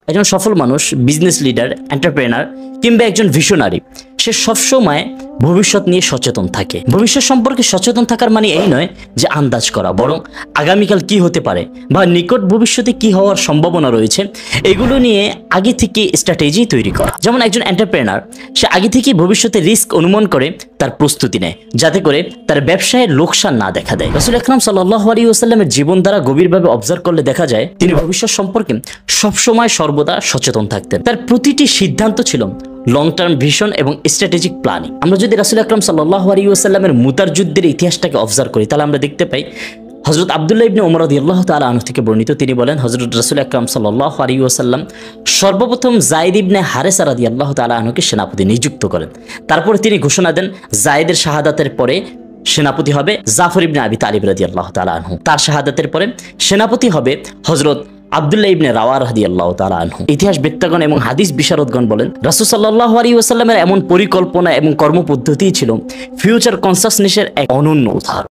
একজন সফল মানুষ, বিজনেস লিডার, এন্টারপ্রেনার কিংবা একজন ভিশনারি, সে সবসময় ভবিষ্যৎ নিয়ে সচেতন থাকে। ভবিষ্যৎ সম্পর্কে সচেতন থাকার মানে এই নয় যে আন্দাজ করা, বরং আগামীকাল কি হতে পারে বা নিকট ভবিষ্যতে কি হওয়ার সম্ভাবনা রয়েছে এগুলো নিয়ে আগে থেকে স্ট্র্যাটেজি তৈরি করা। যেমন একজন এন্টারপ্রেনার, সে আগে থেকে ভবিষ্যতে রিস্ক অনুমান করে তার প্রস্তুতি নেয়, যাতে করে তার ব্যবসায় লোকসান না দেখা দেয়। রাসূল আকরাম সাল্লাল্লাহু আলাইহি ওয়াসাল্লামের জীবন দ্বারা গভীরভাবে অবজার্ভ করলে দেখা যায় তিনি ভবিষ্যৎ সম্পর্কে সবসময় সর্বদা সচেতন থাকতেন। তার প্রতিটি সিদ্ধান্ত ছিল লং টার্ম ভিশন এবং স্ট্র্যাটেজিক প্ল্যানিং। আমরা যদি রাসূল আকরাম সাল্লাল্লাহু আলাইহি ওয়াসাল্লামের মুতার যুদ্ধের ইতিহাসটাকে অবজার্ভ করি, তাহলে আমরা দেখতে পাই হযরত আব্দুল্লাহ ইবনে ওমর রাদিয়াল্লাহু তাআলা আনহু থেকে বর্ণিত, তিনি বলেন হযরত রাসূল আকরাম সাল্লাল্লাহু আলাইহি ওয়াসাল্লাম সর্বপ্রথম যায়েদ ইবনে হারেসা রাদিয়াল্লাহু তাআলা আনহুকে সেনাপতি নিযুক্ত করেন। তারপরে তিনি ঘোষণা দেন যায়েদের শাহাদাতের পরে সেনাপতি হবে জাফর ইবনে আবি তালিব রাদিয়াল্লাহু তাআলা আনহু, তার শাহাদাতের পরে সেনাপতি হবে হযরত আব্দুল্লাহ ইবনে রাওয়াহ রাদিয়াল্লাহু তাআলা আনহু। ইতিহাসবিদগণ এবং হাদিস বিশারদগণ বলেন রাসূল সাল্লাল্লাহু আলাইহি ওয়াসাল্লামের এমন পরিকল্পনা এবং কর্মপদ্ধতি ছিল ফিউচার কনসাসনেসের এক অনন্য উদাহরণ।